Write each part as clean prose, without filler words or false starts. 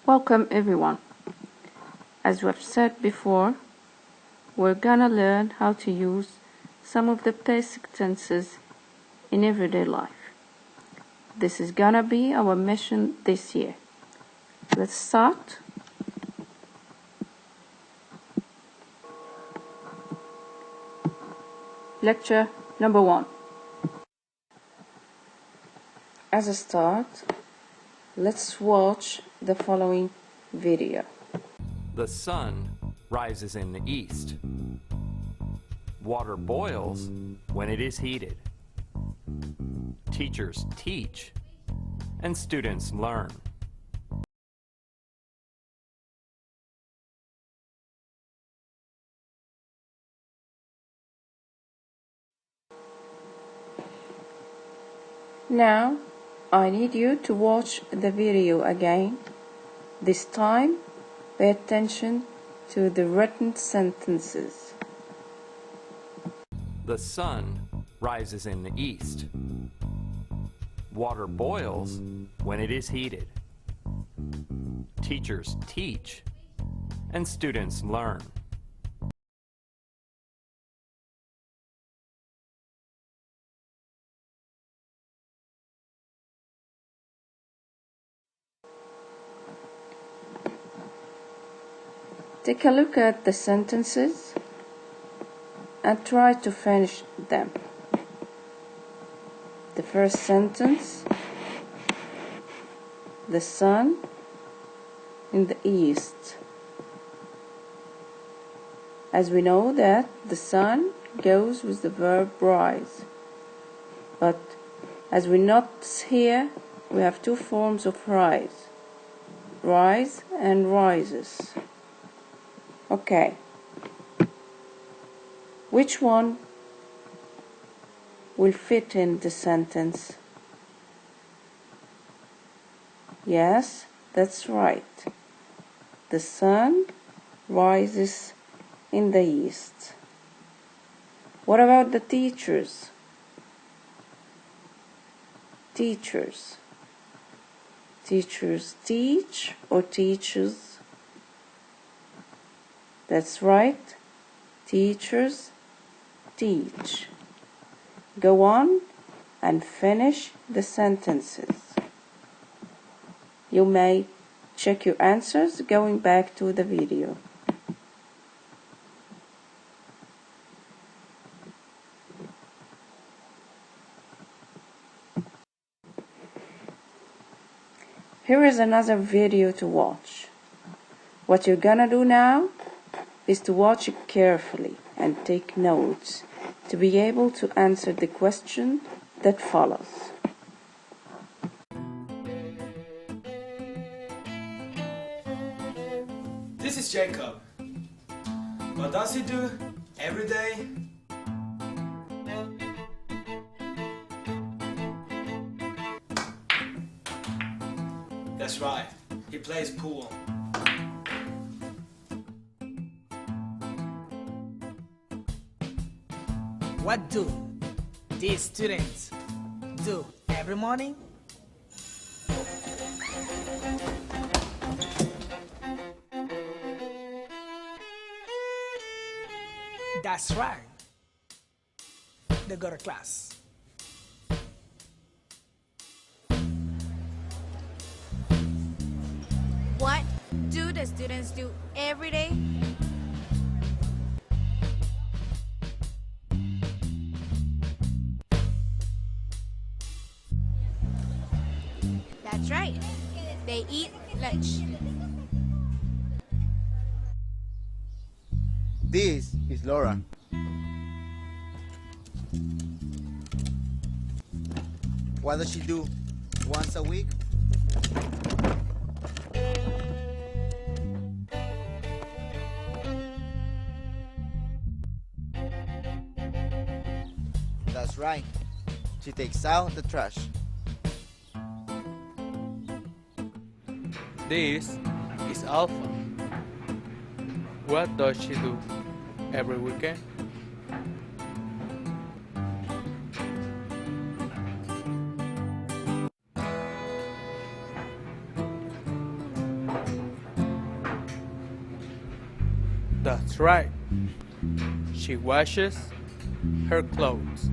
Welcome everyone. As we've said before, we're gonna learn how to use some of the basic tenses in everyday life. This is gonna be our mission this year. Let's start. Lecture number 1. As a start, let's watch the following video. The sun rises in the east. Water boils when it is heated. Teachers teach, and students learn. Now, I need you to watch the video again. This time, pay attention to the written sentences. The sun rises in the east. Water boils when it is heated. Teachers teach, and students learn. Take a look at the sentences and try to finish them. The first sentence, the sun in the east. As we know that the sun goes with the verb rise. But as we notice here, we have two forms of rise. Rise and rises. Okay. Which one will fit in the sentence? Yes, that's right. The sun rises in the east. What about the teachers? Teachers. Teachers teach or teaches? That's right. Teachers teach. Go on and finish the sentences. You may check your answers going back to the video. Here is another video to watch. What you're gonna do now is to watch it carefully and take notes to be able to answer the question that follows. This is Jacob. What does he do every day? That's right, he plays pool. What do these students do every morning? That's right. They go to class. What do the students do every day? That's right. They eat lunch. This is Laura. What does she do once a week? That's right. She takes out the trash. This is Alpha. What does she do every weekend? That's right. She washes her clothes.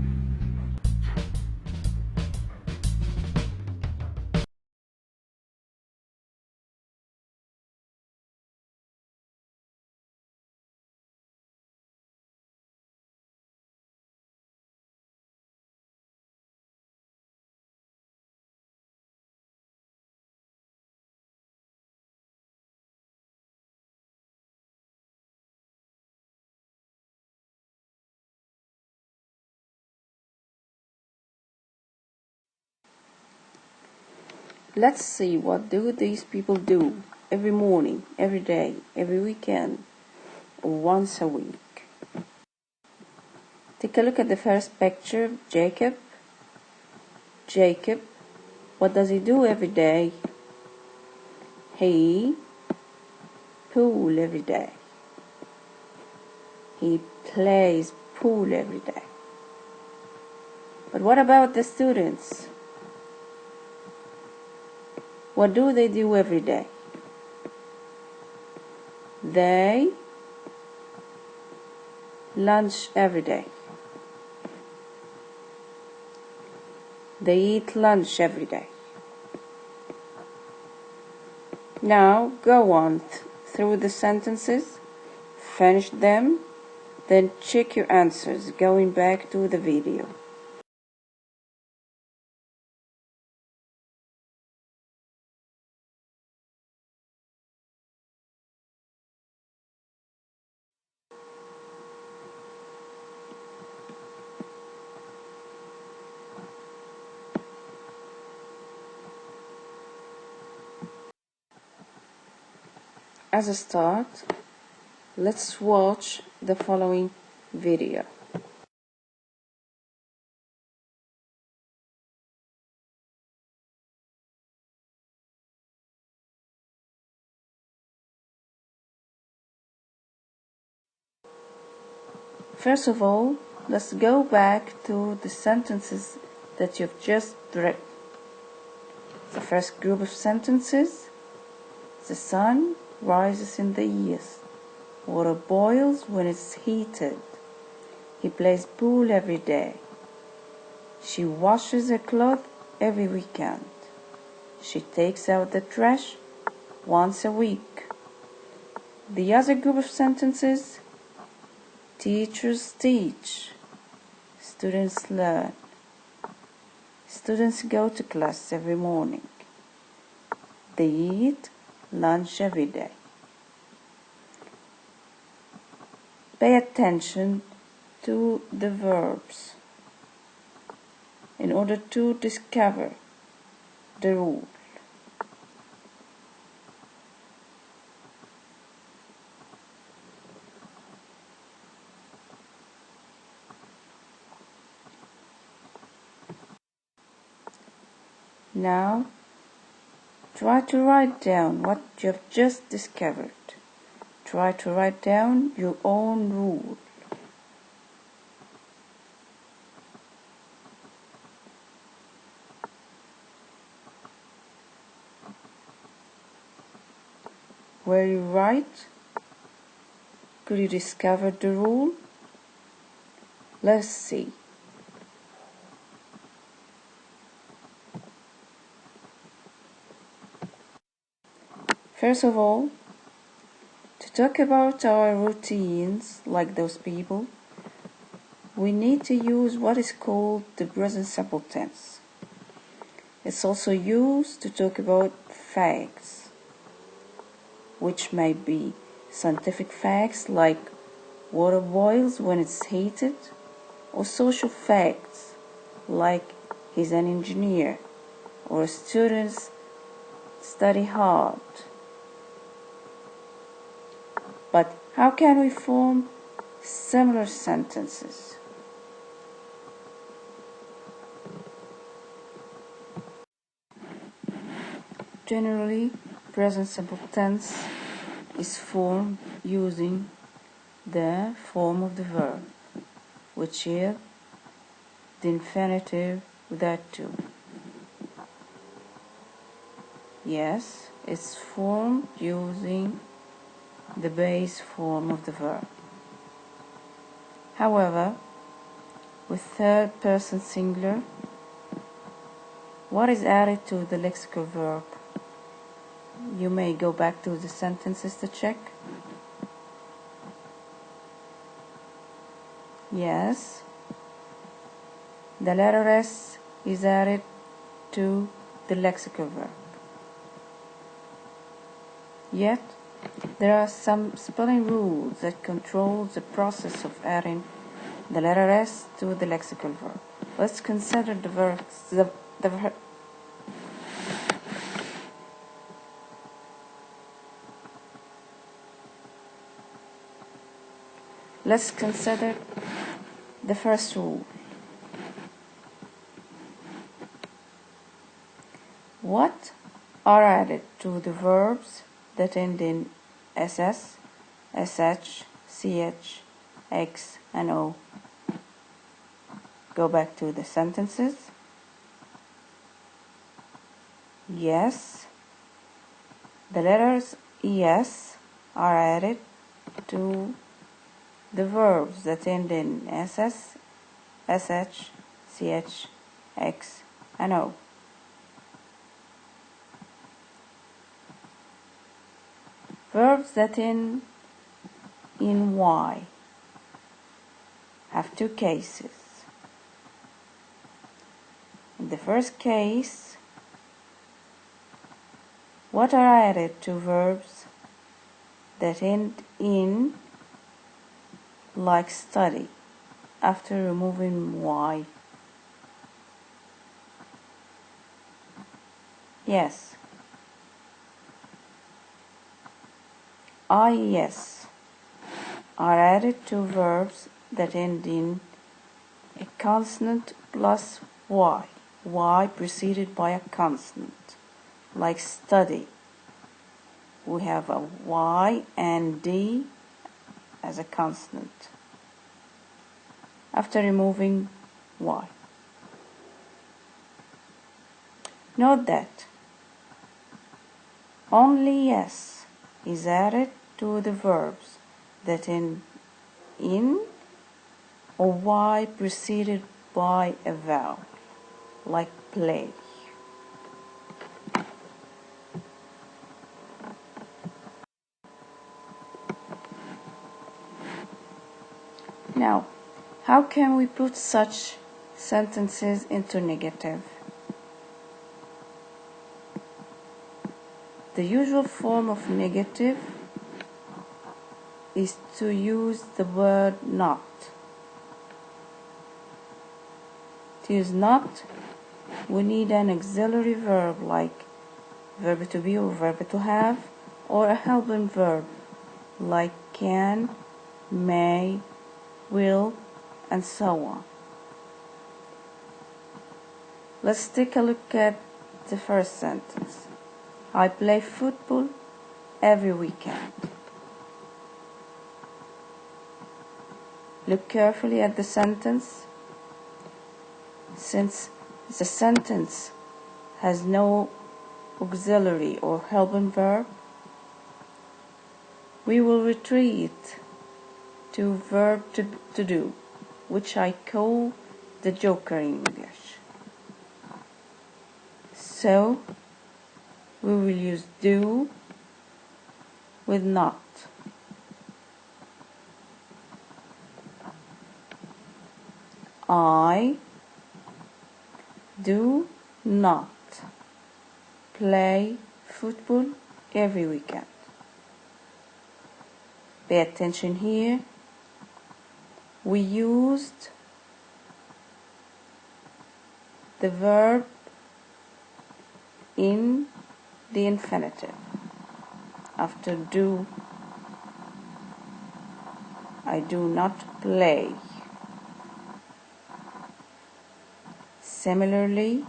Let's see, what do these people do every morning, every day, every weekend, or once a week? Take a look at the first picture, Jacob. Jacob, what does he do every day? He pool every day. He plays pool every day. But what about the students? What do they do every day? They lunch every day. They eat lunch every day. Now go on through the sentences, finish them, then check your answers going back to the video. As a start, let's watch the following video. First of all, let's go back to the sentences that you've just read. The first group of sentences: the sun rises in the east. Water boils when it's heated. He plays pool every day. She washes her clothes every weekend. She takes out the trash once a week. The other group of sentences: teachers teach. Students learn. Students go to class every morning. They eat lunch every day. Pay attention to the verbs in order to discover the rule. Now, try to write down what you have just discovered. Try to write down your own rule. Were you right? Could you discover the rule? Let's see. First of all, to talk about our routines like those people, we need to use what is called the present simple tense. It's also used to talk about facts, which may be scientific facts like water boils when it's heated, or social facts like he's an engineer, or students study hard. But how can we form similar sentences? Generally, present simple tense is formed using the form of the verb, which is the infinitive without to. Yes, it's formed using the base form of the verb. However, with third person singular, what is added to the lexical verb? You may go back to the sentences to check. Yes, the letter S is added to the lexical verb. Yet, there are some spelling rules that control the process of adding the letter S to the lexical verb. Let's consider the verbs. Let's consider the first rule. What are added to the verbs that end in SS, SH, CH, X, and O? Go back to the sentences. Yes, the letters ES are added to the verbs that end in SS, SH, CH, X, and O. Verbs that end in Y have two cases. In the first case, what are added to verbs that end in, like study, after removing Y? Yes, IES are added to verbs that end in a consonant plus Y, Y preceded by a consonant, like study. We have a Y and D as a consonant after removing Y. Note that only S is added to the verbs that end in or Y preceded by a vowel, like play. Now, how can we put such sentences into negative? The usual form of negative is to use the word not. To use not, we need an auxiliary verb like verb to be or verb to have, or a helping verb like can, may, will, and so on. Let's take a look at the first sentence. I play football every weekend. Look carefully at the sentence. Since the sentence has no auxiliary or helping verb, we will retreat to verb to do, which I call the joker in English. So, we will use do with not. I do not play football every weekend. Pay attention here. We used the verb in the infinitive after do. I do not play. Similarly,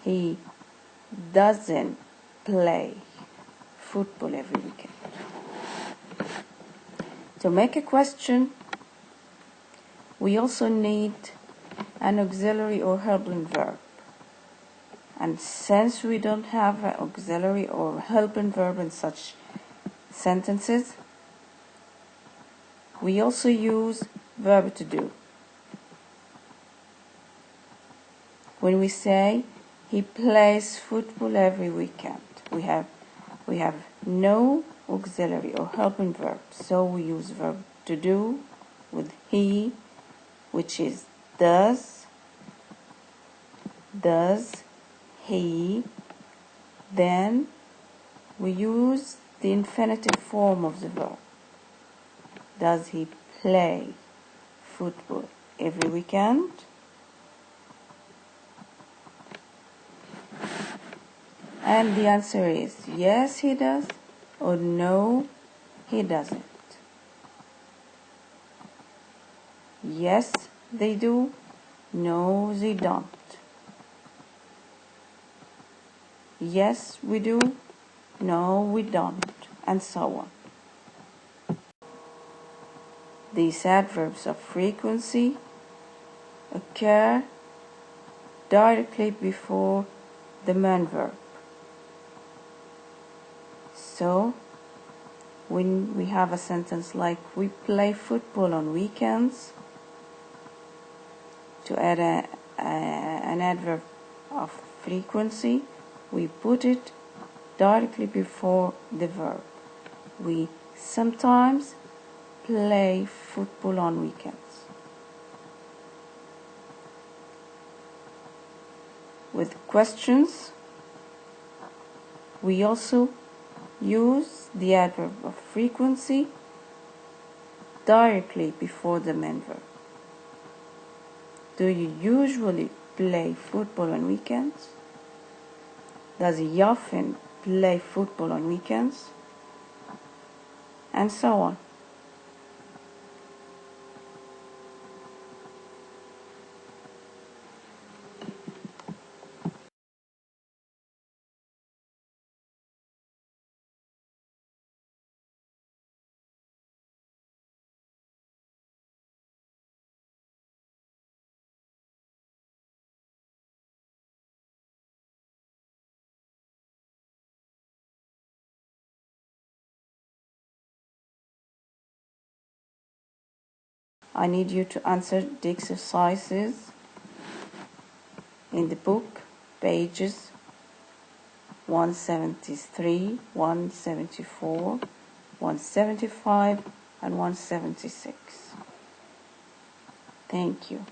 he doesn't play football every weekend. To make a question, we also need an auxiliary or helping verb. And since we don't have an auxiliary or helping verb in such sentences, we also use verb to do. When we say he plays football every weekend, we have no auxiliary or helping verb, so we use verb to do with he, which is does he. Then we use the infinitive form of the verb. Does he play football every weekend? And the answer is yes, he does, or no, he doesn't. Yes, they do. No, they don't. Yes, we do. No, we don't. And so on. These adverbs of frequency occur directly before the main verb. So, when we have a sentence like we play football on weekends, to add an adverb of frequency, we put it directly before the verb. We sometimes play football on weekends. With questions, we also use the adverb of frequency directly before the main verb. Do you usually play football on weekends? Does he often play football on weekends? And so on. I need you to answer the exercises in the book, pages 173, 174, 175, and 176. Thank you.